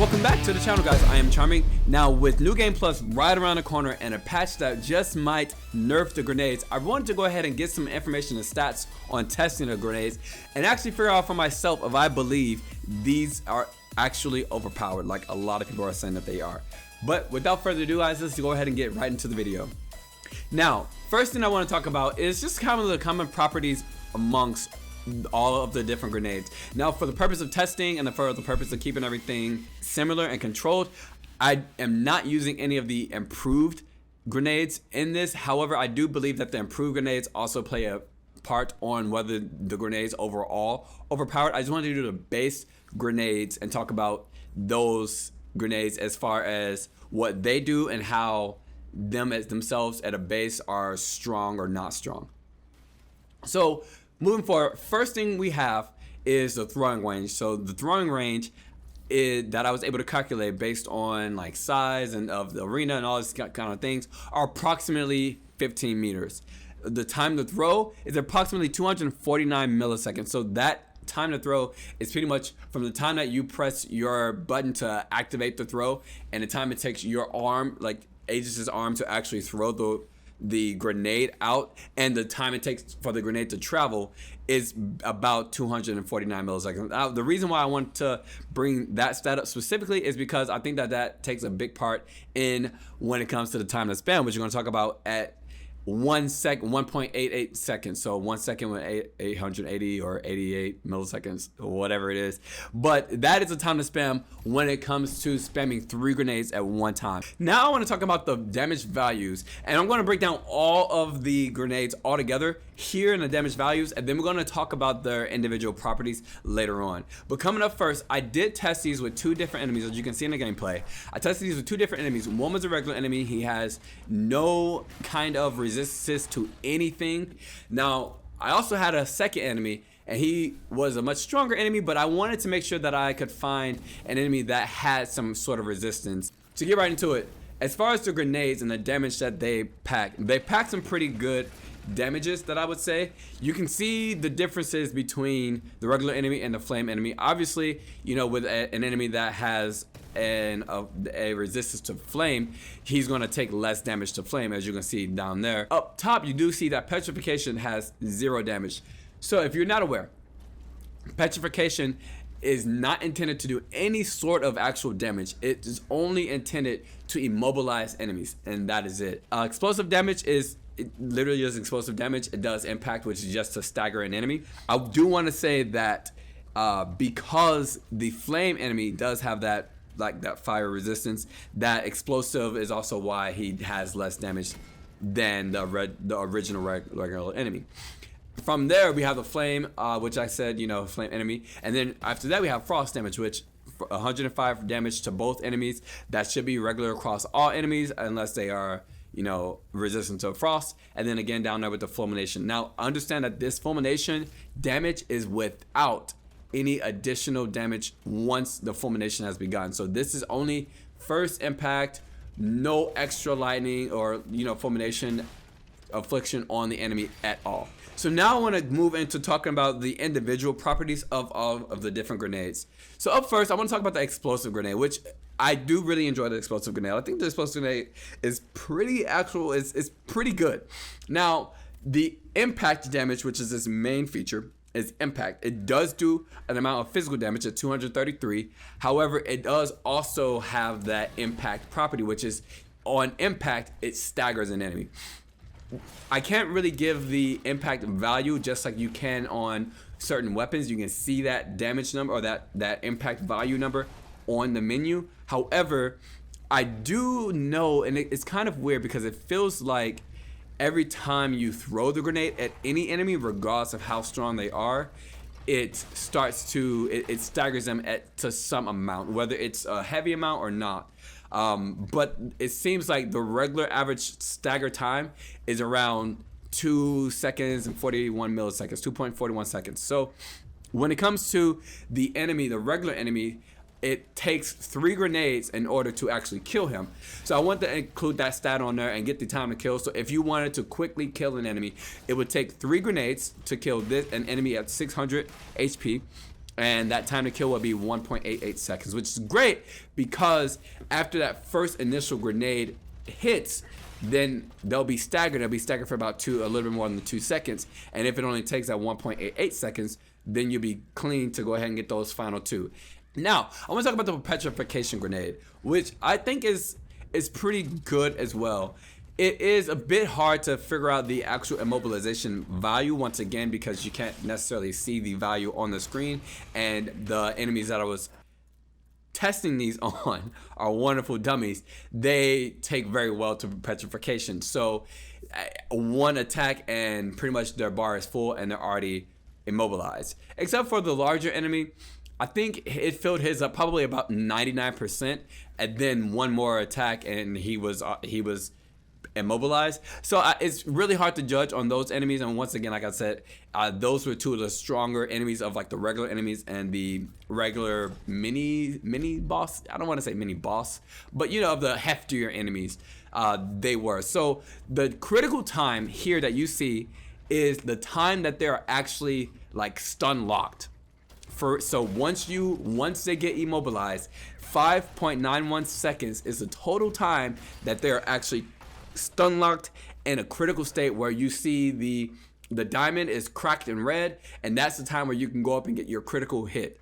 Welcome back to the channel, guys. I am Charming. Now, with New Game Plus right around the corner and a patch that just might nerf the grenades, I wanted to go ahead and get some information and stats on testing the grenades and actually figure out for myself if I believe these are actually overpowered, like a lot of people are saying that they are. But without further ado, guys, let's go ahead and get right into the video. Now, first thing I want to talk about is just kind of the common properties amongst all of the different grenades. Now, for the purpose of testing and for the purpose of keeping everything similar and controlled, I am not using any of the improved grenades in this. However, I do believe that the improved grenades also play a part on whether the grenades overall overpowered. I just wanted to do the base grenades and talk about those grenades as far as what they do and how them as themselves at a base are strong or not strong. So moving forward, first thing we have is the throwing range. So the throwing range is that I was able to calculate based on like size and of the arena and all this kind of things are approximately 15 meters. The time to throw is approximately 249 milliseconds. So that time to throw is pretty much from the time that you press your button to activate the throw and the time it takes your arm, like Aegis's arm, to actually throw the grenade out, and the time it takes for the grenade to travel is about 249 milliseconds. Now, the reason why I want to bring that stat up specifically is because I think that that takes a big part in when it comes to the time to spam, which you're going to talk about at 1.88 seconds. So 1 second with 880 or 88 milliseconds or whatever it is. But that is the time to spam when it comes to spamming 3 grenades at one time. Now I want to talk about the damage values, and I'm going to break down all of the grenades all together here in the damage values, and then we're going to talk about their individual properties later on. But coming up first, I did test these with 2 different enemies, as you can see in the gameplay. I tested these with 2 different enemies. One was a regular enemy. He has no kind of resistance to anything. Now, I also had a second enemy, and he was a much stronger enemy, but I wanted to make sure that I could find an enemy that had some sort of resistance. To get right into it, as far as the grenades and the damage that they pack some pretty good damages that I would say. You can see the differences between the regular enemy and the flame enemy. Obviously, you know, with an enemy that has a resistance to flame, he's going to take less damage to flame, as you can see down there. Up top, you do see that Petrification has 0 damage. So if you're not aware, Petrification is not intended to do any sort of actual damage. It is only intended to immobilize enemies, and that is it. Explosive damage is it literally is explosive damage. It does impact, which is just to stagger an enemy. I do want to say that because the flame enemy does have that fire resistance, that explosive is also why he has less damage than the original regular enemy. From there, we have the flame, which I said, you know, flame enemy, and then after that we have frost damage, which 105 damage to both enemies. That should be regular across all enemies unless they are, you know, resistant to frost. And then again down there with the fulmination. Now understand that this fulmination damage is without any additional damage once the fulmination has begun. So this is only first impact, no extra lightning or, you know, fulmination affliction on the enemy at all. So now I want to move into talking about the individual properties of all of the different grenades. So up first, I want to talk about the explosive grenade, which I do really enjoy. The explosive grenade, I think the explosive grenade is pretty it's pretty good. Now the impact damage, which is its main feature, is impact. It does do an amount of physical damage at 233. However, it does also have that impact property, which is on impact, it staggers an enemy. I can't really give the impact value just like you can on certain weapons. You can see that damage number or that impact value number on the menu. However, I do know, and it's kind of weird because it feels like every time you throw the grenade at any enemy, regardless of how strong they are, it staggers them to some amount, whether it's a heavy amount or not. But it seems like the regular average stagger time is around 2 seconds and 41 milliseconds, 2.41 seconds. So when it comes to the enemy, the regular enemy, it takes 3 grenades in order to actually kill him. So I want to include that stat on there and get the time to kill. So if you wanted to quickly kill an enemy, it would take 3 grenades to kill an enemy at 600 HP. and that time to kill will be 1.88 seconds, which is great because after that first initial grenade hits, then they'll be staggered. They'll be staggered for about a little bit more than 2 seconds. And if it only takes that 1.88 seconds, then you'll be clean to go ahead and get those final 2. Now, I want to talk about the Petrification Grenade, which I think is pretty good as well. It is a bit hard to figure out the actual immobilization value once again because you can't necessarily see the value on the screen, and the enemies that I was testing these on are wonderful dummies. They take very well to petrification. So one attack and pretty much their bar is full and they're already immobilized. Except for the larger enemy, I think it filled his up probably about 99%, and then one more attack and he was immobilized. So it's really hard to judge on those enemies, and once again, like I said, those were 2 of the stronger enemies of like the regular enemies and the regular mini boss. I don't want to say mini boss, but you know, of the heftier enemies, they were. So the critical time here that you see is the time that they're actually like stun locked. So once they get immobilized, 5.91 seconds is the total time that they're actually stun locked in a critical state, where you see the diamond is cracked in red, and that's the time where you can go up and get your critical hit.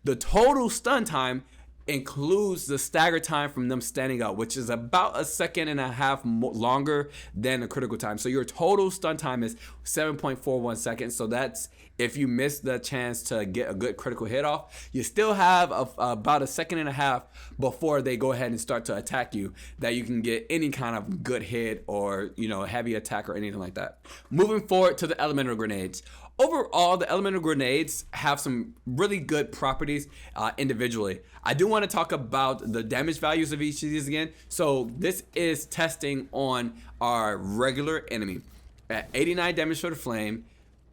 The total stun time includes the stagger time from them standing up, which is about 1.5 seconds longer than the critical time. So your total stun time is 7.41 seconds. So that's if you miss the chance to get a good critical hit off, you still have about 1.5 seconds before they go ahead and start to attack you, that you can get any kind of good hit or, you know, heavy attack or anything like that. Moving forward to the elemental grenades. Overall, the elemental grenades have some really good properties individually. I do want to talk about the damage values of each of these again. So this is testing on our regular enemy at 89 damage for the flame,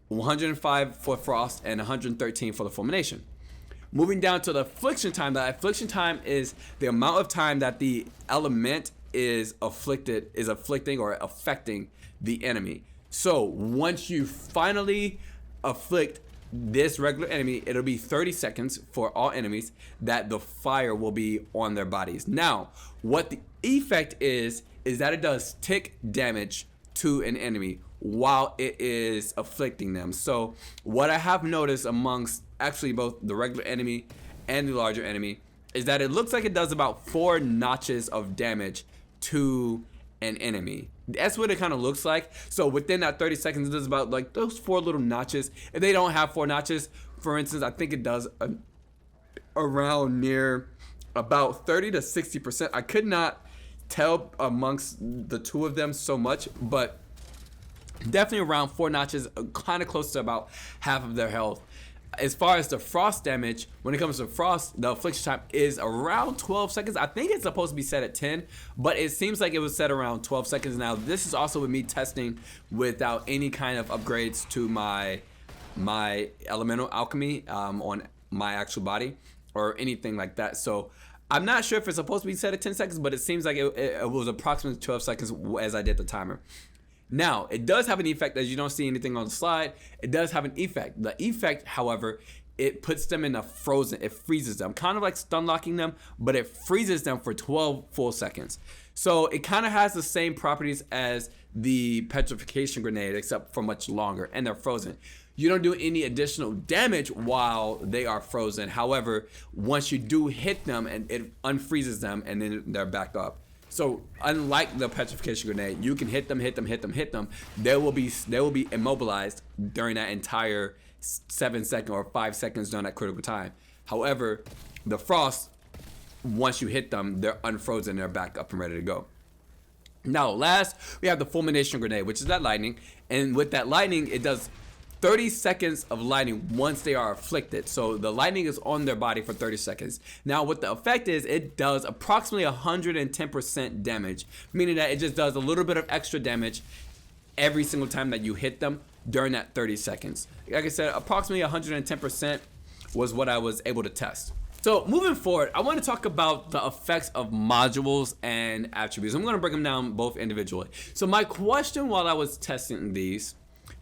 105 for frost, and 113 for the fulmination. Moving down to the affliction time. The affliction time is the amount of time that the element is afflicting or affecting the enemy. So once you finally afflict this regular enemy, it'll be 30 seconds for all enemies that the fire will be on their bodies. Now, what the effect is that it does tick damage to an enemy while it is afflicting them. So what I have noticed amongst actually both the regular enemy and the larger enemy is that it looks like it does about 4 notches of damage to an enemy. That's what it kind of looks like. So within that 30 seconds, it does about like those 4 little notches. If they don't have 4 notches, for instance, I think it does around near about 30 to 60%. I could not tell amongst the 2 of them so much, but definitely around 4 notches, kind of close to about half of their health. As far as the frost damage, when it comes to frost, the affliction time is around 12 seconds. I think it's supposed to be set at 10, but it seems like it was set around 12 seconds. Now, this is also with me testing without any kind of upgrades to my elemental alchemy on my actual body or anything like that. So I'm not sure if it's supposed to be set at 10 seconds, but it seems like it was approximately 12 seconds as I did the timer. Now, it does have an effect, as you don't see anything on the slide. It does have an effect. The effect, however, it puts them in a frozen, it freezes them, kind of like stun locking them, but it freezes them for 12 full seconds. So it kind of has the same properties as the Petrification Grenade, except for much longer, and they're frozen. You don't do any additional damage while they are frozen. However, once you do hit them, and it unfreezes them, and then they're back up. So unlike the Petrification Grenade, you can hit them. They will be immobilized during that entire 7 seconds or 5 seconds during that critical time. However, the frost, once you hit them, they're unfrozen. They're back up and ready to go. Now, last we have the Fulmination Grenade, which is that lightning, and with that lightning, it does 30 seconds of lightning once they are afflicted. So the lightning is on their body for 30 seconds. Now what the effect is, it does approximately 110% damage, meaning that it just does a little bit of extra damage every single time that you hit them during that 30 seconds. Like I said, approximately 110% was what I was able to test. So moving forward, I want to talk about the effects of modules and attributes. I'm going to break them down both individually. So my question while I was testing these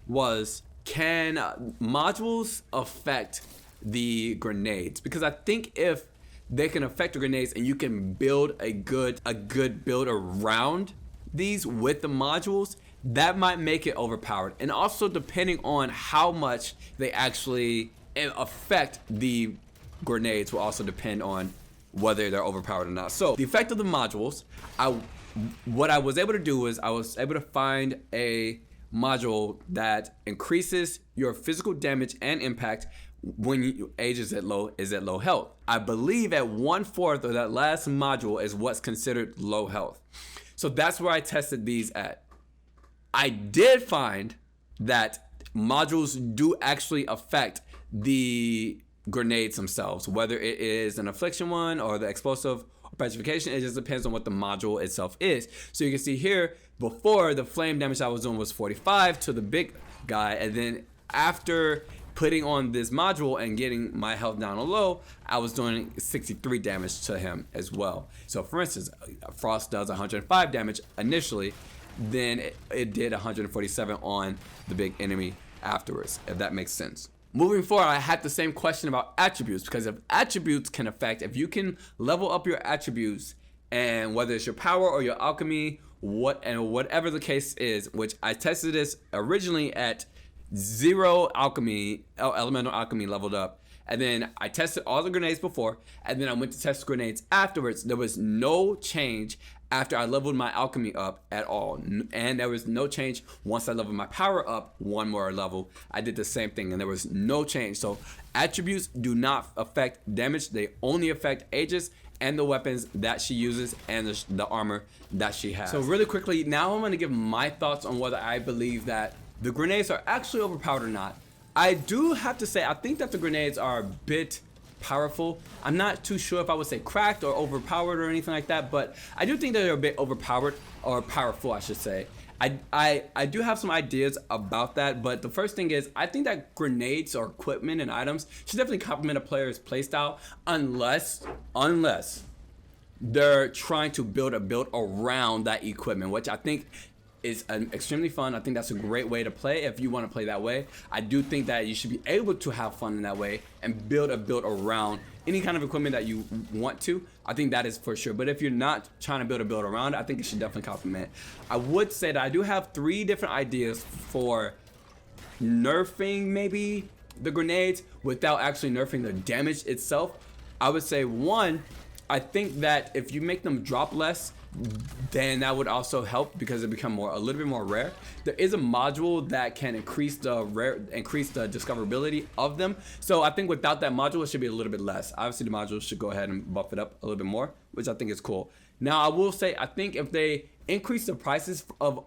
was, can modules affect the grenades, because I think if they can affect the grenades and you can build a good build around these with the modules, that might make it overpowered. And also depending on how much they actually affect the grenades will also depend on whether they're overpowered or not. So the effect of the modules, what I was able to do is I was able to find a module that increases your physical damage and impact when Aegis is at low health. I believe at 1/4 of that last module is what's considered low health. So that's where I tested these at. I did find that modules do actually affect the grenades themselves, whether it is an affliction one or the explosive or petrification. It just depends on what the module itself is. So you can see here, before, the flame damage I was doing was 45 to the big guy, and then after putting on this module and getting my health down low, I was doing 63 damage to him as well. So for instance, Frost does 105 damage initially, then it did 147 on the big enemy afterwards, if that makes sense. Moving forward, I had the same question about attributes, because if attributes can affect, if you can level up your attributes, and whether it's your power or your alchemy, whatever the case is, which I tested this originally at 0 alchemy, elemental alchemy leveled up, and then I tested all the grenades before, and then I went to test grenades afterwards. There was no change after I leveled my alchemy up at all, and there was no change once I leveled my power up one more level. I did the same thing and there was no change. So attributes do not affect damage, they only affect Aegis and the weapons that she uses and the armor that she has. So really quickly, now I'm going to give my thoughts on whether I believe that the grenades are actually overpowered or not. I do have to say, I think that the grenades are a bit powerful. I'm not too sure if I would say cracked or overpowered or anything like that, but I do think that they're a bit overpowered, or powerful I should say. I do have some ideas about that, but the first thing is, I think that grenades or equipment and items should definitely complement a player's playstyle, unless they're trying to build a build around that equipment, which I think is extremely fun. I think that's a great way to play if you want to play that way. I do think that you should be able to have fun in that way and build a build around any kind of equipment that you want to. I think that is for sure. But if you're not trying to build a build around it, I think it should definitely complement. I would say that I do have 3 different ideas for nerfing maybe the grenades without actually nerfing the damage itself. I would say 1, I think that if you make them drop less, then that would also help because it become a little bit more rare. There is a module that can increase the discoverability of them. So I think without that module, it should be a little bit less. Obviously, the module should go ahead and buff it up a little bit more, which I think is cool. Now, I will say, I think if they increase the prices of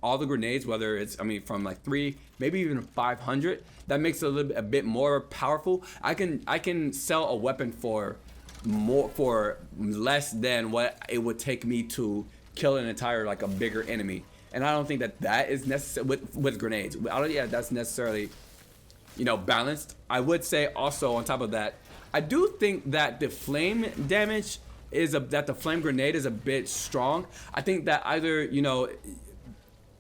all the grenades, whether it's, from like 3, maybe even 500, that makes it a bit more powerful. I can sell a weapon for less than what it would take me to kill an entire, like, a bigger enemy, and I don't think that is necessary with grenades. That's necessarily, balanced. I would say also on top of that, I do think that the flame damage that the flame grenade is a bit strong. I think that either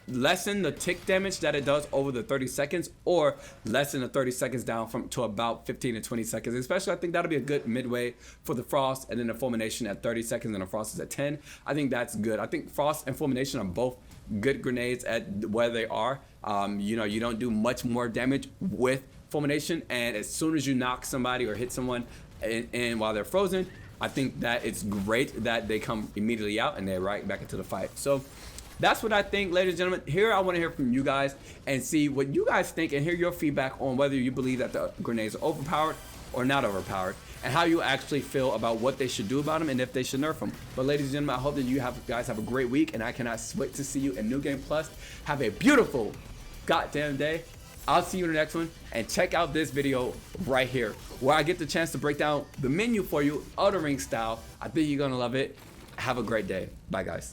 lessen the tick damage that it does over the 30 seconds, or lessen the 30 seconds down to about 15 to 20 seconds. Especially, I think that'll be a good midway for the Frost, and then the Fulmination at 30 seconds and the Frost is at 10. I think that's good. I think Frost and Fulmination are both good grenades at where they are. You don't do much more damage with Fulmination, and as soon as you knock somebody or hit someone and while they're frozen, I think that it's great that they come immediately out and they're right back into the fight. So that's what I think, ladies and gentlemen. Here, I want to hear from you guys and see what you guys think and hear your feedback on whether you believe that the grenades are overpowered or not overpowered, and how you actually feel about what they should do about them and if they should nerf them. But ladies and gentlemen, I hope that you guys have a great week, and I cannot wait to see you in New Game Plus. Have a beautiful goddamn day. I'll see you in the next one, and check out this video right here where I get the chance to break down the menu for you, eldenring style. I think you're gonna love it. Have a great day. Bye, guys.